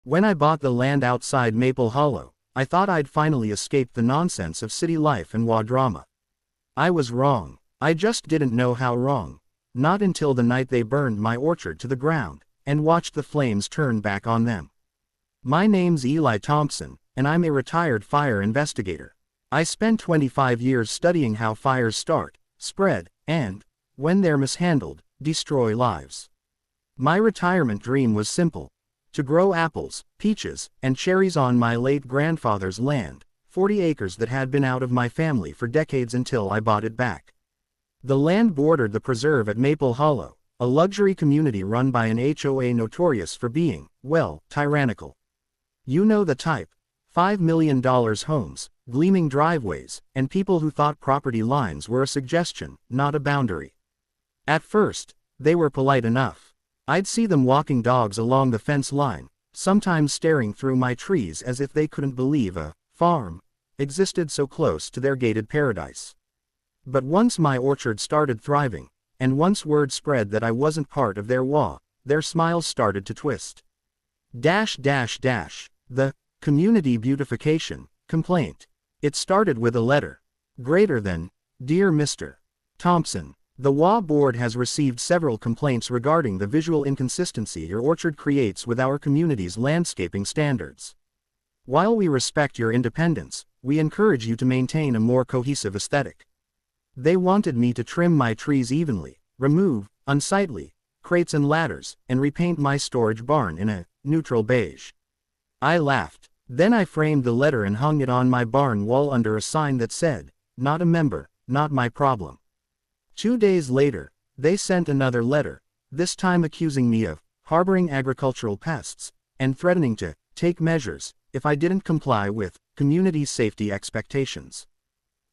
When I bought the land outside Maple Hollow, I thought I'd finally escaped the nonsense of city life and WA drama. I was wrong. I just didn't know how wrong. Not until the night they burned my orchard to the ground, and watched the flames turn back on them. My name's Eli Thompson, and I'm a retired fire investigator. I spent 25 years studying how fires start, spread, and, when they're mishandled, destroy lives. My retirement dream was simple: to grow apples, peaches, and cherries on my late grandfather's land, 40 acres that had been out of my family for decades until I bought it back. The land bordered the preserve at Maple Hollow, a luxury community run by an HOA notorious for being, well, tyrannical. You know the type: $5 million homes, gleaming driveways, and people who thought property lines were a suggestion, not a boundary. At first, they were polite enough. I'd see them walking dogs along the fence line, sometimes staring through my trees as if they couldn't believe a farm existed so close to their gated paradise. But once my orchard started thriving, and once word spread that I wasn't part of their WA, their smiles started to twist. The community beautification complaint. It started with a letter. Greater than, Dear Mr. Thompson, the WA board has received several complaints regarding the visual inconsistency your orchard creates with our community's landscaping standards. While we respect your independence, we encourage you to maintain a more cohesive aesthetic. They wanted me to trim my trees evenly, remove unsightly crates and ladders, and repaint my storage barn in a neutral beige. I laughed. Then I framed the letter and hung it on my barn wall under a sign that said, Not a member, not my problem. 2 days later, they sent another letter, this time accusing me of harboring agricultural pests, and threatening to take measures if I didn't comply with community safety expectations.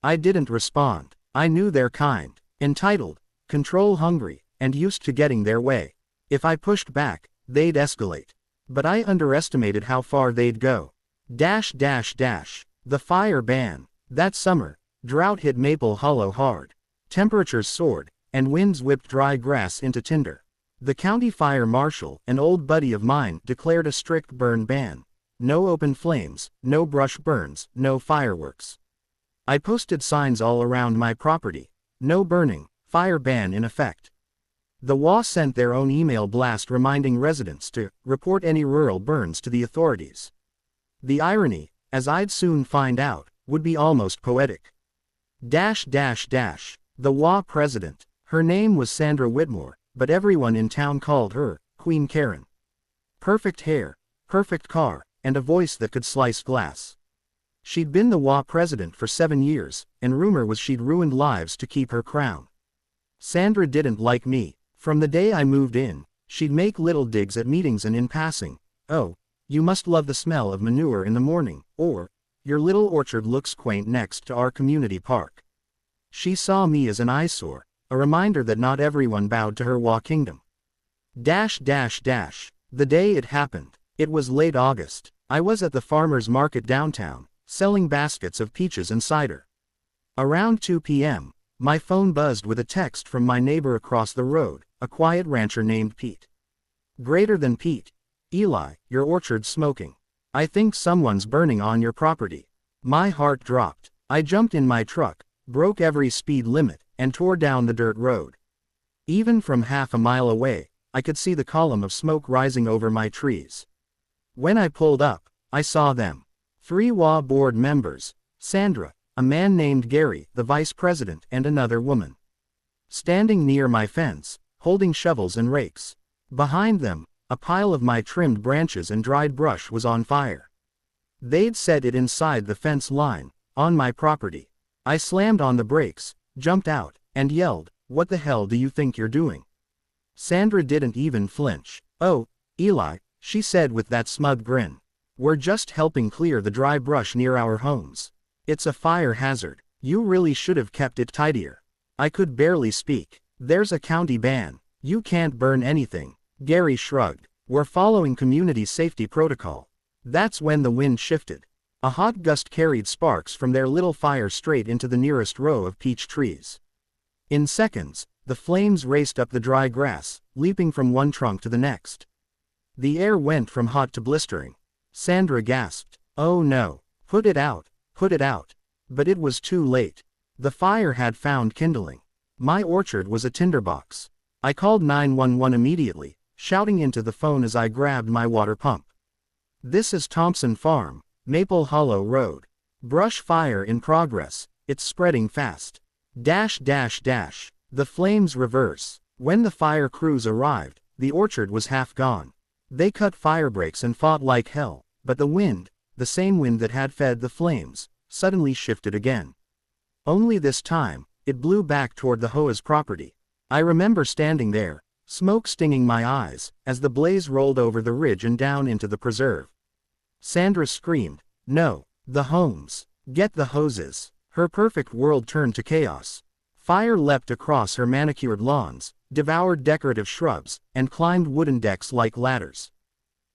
I didn't respond. I knew their kind: entitled, control-hungry, and used to getting their way. If I pushed back, they'd escalate. But I underestimated how far they'd go. The fire ban. That summer, drought hit Maple Hollow hard. Temperatures soared, and winds whipped dry grass into tinder. The county fire marshal, an old buddy of mine, declared a strict burn ban. No open flames, no brush burns, no fireworks. I posted signs all around my property. No burning, fire ban in effect. The WA sent their own email blast reminding residents to report any rural burns to the authorities. The irony, as I'd soon find out, would be almost poetic. The WA president. Her name was Sandra Whitmore, but everyone in town called her Queen Karen. Perfect hair, perfect car, and a voice that could slice glass. She'd been the WA president for 7 years, and rumor was she'd ruined lives to keep her crown. Sandra didn't like me. From the day I moved in, she'd make little digs at meetings and in passing. Oh, you must love the smell of manure in the morning, or, your little orchard looks quaint next to our community park. She saw me as an eyesore, a reminder that not everyone bowed to her WA kingdom. The day it happened. It was late August. I was at the farmer's market downtown, selling baskets of peaches and cider. Around 2 p.m., my phone buzzed with a text from my neighbor across the road, a quiet rancher named Pete. Greater than Pete. Eli, your orchard's smoking. I think someone's burning on your property. My heart dropped. I jumped in my truck, broke every speed limit, and tore down the dirt road. Even from half a mile away, I could see the column of smoke rising over my trees. When I pulled up, I saw them. 3 WA board members: Sandra, a man named Gary, the vice president, and another woman. Standing near my fence, holding shovels and rakes. Behind them, a pile of my trimmed branches and dried brush was on fire. They'd set it inside the fence line, on my property. I slammed on the brakes, jumped out, and yelled, "What the hell do you think you're doing?" Sandra didn't even flinch. "Oh, Eli," she said with that smug grin. "We're just helping clear the dry brush near our homes. It's a fire hazard. You really should have kept it tidier." I could barely speak. "There's a county ban. You can't burn anything." Gary shrugged. "We're following community safety protocol." That's when the wind shifted. A hot gust carried sparks from their little fire straight into the nearest row of peach trees. In seconds, the flames raced up the dry grass, leaping from one trunk to the next. The air went from hot to blistering, Sandra gasped. "Oh no. Put it out. Put it out." But it was too late. The fire had found kindling. My orchard was a tinderbox. I called 911 immediately, shouting into the phone as I grabbed my water pump. "This is Thompson Farm, Maple Hollow Road. Brush fire in progress. It's spreading fast. The flames reverse." When the fire crews arrived, the orchard was half gone. They cut fire breaks and fought like hell, but the wind, the same wind that had fed the flames, suddenly shifted again. Only this time, it blew back toward the HOA's property. I remember standing there, smoke stinging my eyes, as the blaze rolled over the ridge and down into the preserve. Sandra screamed, "No, the homes. Get the hoses." Her perfect world turned to chaos. Fire leapt across her manicured lawns, devoured decorative shrubs, and climbed wooden decks like ladders.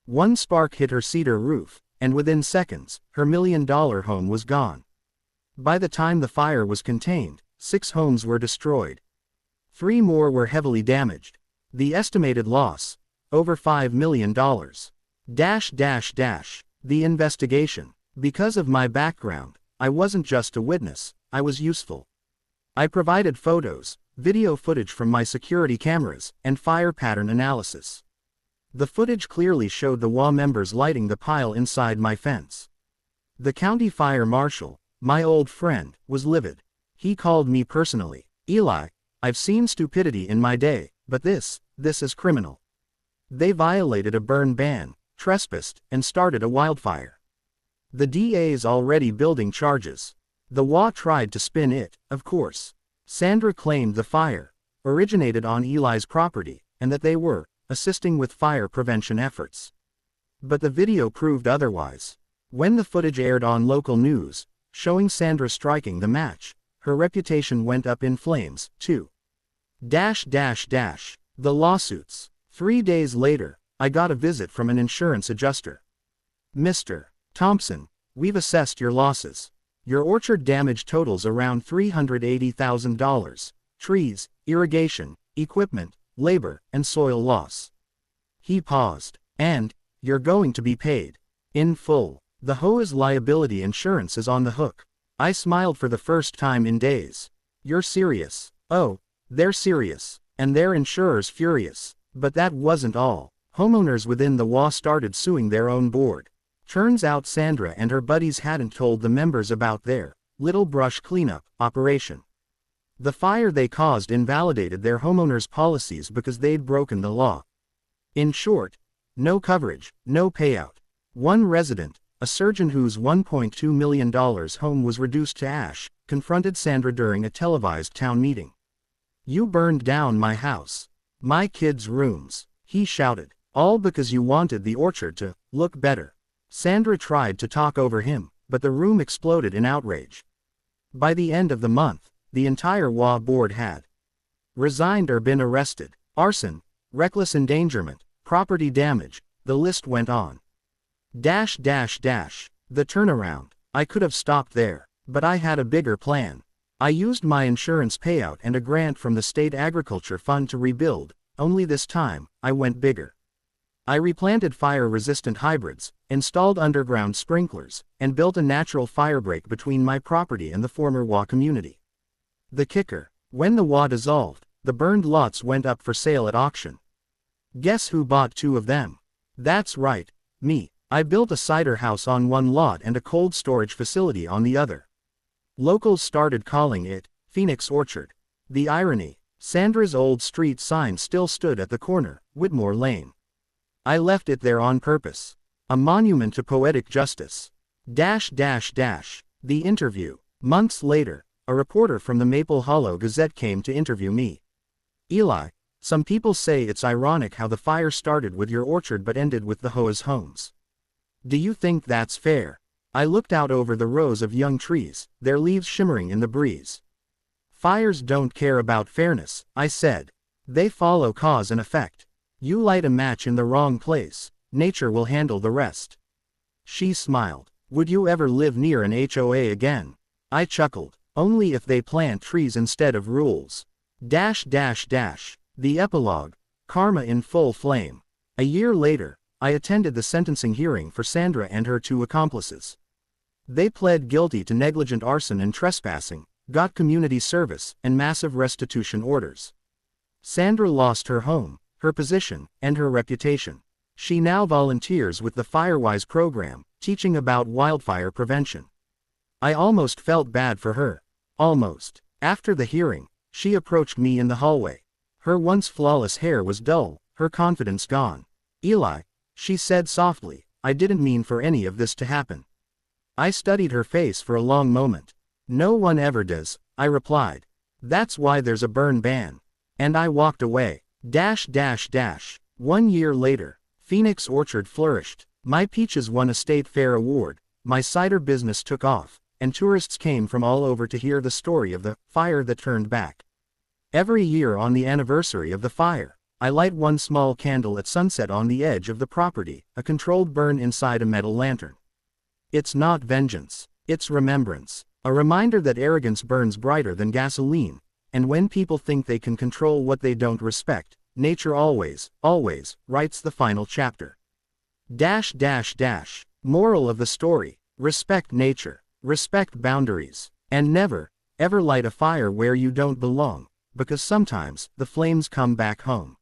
One spark hit her cedar roof, and within seconds, her $1 million home was gone. By the time the fire was contained, 6 homes were destroyed. 3 more were heavily damaged. The estimated loss, over $5 million. The investigation. Because of my background, I wasn't just a witness, I was useful. I provided photos, video footage from my security cameras, and fire pattern analysis. The footage clearly showed the HOA members lighting the pile inside my fence. The county fire marshal, my old friend, was livid. He called me personally. "Eli, I've seen stupidity in my day, but this is criminal. They violated a burn ban, trespassed, and started a wildfire. The DA's already building charges." The HOA tried to spin it, of course. Sandra claimed the fire originated on Eli's property, and that they were assisting with fire prevention efforts. But the video proved otherwise. When the footage aired on local news, showing Sandra striking the match, her reputation went up in flames, too. The lawsuits. 3 days later, I got a visit from an insurance adjuster. "Mr. Thompson, we've assessed your losses. Your orchard damage totals around $380,000, trees, irrigation, equipment, labor, and soil loss." He paused. "And, you're going to be paid in full. The HOA's liability insurance is on the hook." I smiled for the first time in days. "You're serious?" "Oh, they're serious, and their insurer's furious." But that wasn't all. Homeowners within the HOA started suing their own board. Turns out Sandra and her buddies hadn't told the members about their little brush cleanup operation. The fire they caused invalidated their homeowners' policies because they'd broken the law. In short, no coverage, no payout. One resident, a surgeon whose $1.2 million home was reduced to ash, confronted Sandra during a televised town meeting. "You burned down my house. My kids' rooms," he shouted, "all because you wanted the orchard to look better." Sandra tried to talk over him, but the room exploded in outrage. By the end of the month, the entire HOA board had resigned or been arrested. Arson, reckless endangerment, property damage, the list went on. The turnaround. I could have stopped there, but I had a bigger plan. I used my insurance payout and a grant from the state agriculture fund to rebuild, only this time, I went bigger. I replanted fire-resistant hybrids, installed underground sprinklers, and built a natural firebreak between my property and the former HOA community. The kicker: when the HOA dissolved, the burned lots went up for sale at auction. Guess who bought 2 of them? That's right, me. I built a cider house on one lot and a cold storage facility on the other. Locals started calling it Phoenix Orchard. The irony: Sandra's old street sign still stood at the corner, Whitmore Lane. I left it there on purpose. A monument to poetic justice. The interview. Months later, a reporter from the Maple Hollow Gazette came to interview me. "Eli, some people say it's ironic how the fire started with your orchard but ended with the HOA's homes. Do you think that's fair?" I looked out over the rows of young trees, their leaves shimmering in the breeze. "Fires don't care about fairness," I said. "They follow cause and effect. You light a match in the wrong place, nature will handle the rest." She smiled. "Would you ever live near an HOA again?" I chuckled. "Only if they plant trees instead of rules." The epilogue. Karma in full flame. A year later, I attended the sentencing hearing for Sandra and her 2 accomplices. They pled guilty to negligent arson and trespassing, got community service and massive restitution orders. Sandra lost her home, her position, and her reputation. She now volunteers with the Firewise program, teaching about wildfire prevention. I almost felt bad for her. Almost. After the hearing, she approached me in the hallway. Her once flawless hair was dull, her confidence gone. "Eli," she said softly, "I didn't mean for any of this to happen." I studied her face for a long moment. "No one ever does," I replied. "That's why there's a burn ban." And I walked away. 1 year later, Phoenix Orchard flourished. My peaches won a state fair award, my cider business took off, and tourists came from all over to hear the story of the fire that turned back. Every year on the anniversary of the fire, I light one small candle at sunset on the edge of the property, a controlled burn inside a metal lantern. It's not vengeance, it's remembrance. A reminder that arrogance burns brighter than gasoline, and when people think they can control what they don't respect, nature always, always, writes the final chapter. Moral of the story: respect nature, respect boundaries, and never, ever light a fire where you don't belong, because sometimes, the flames come back home.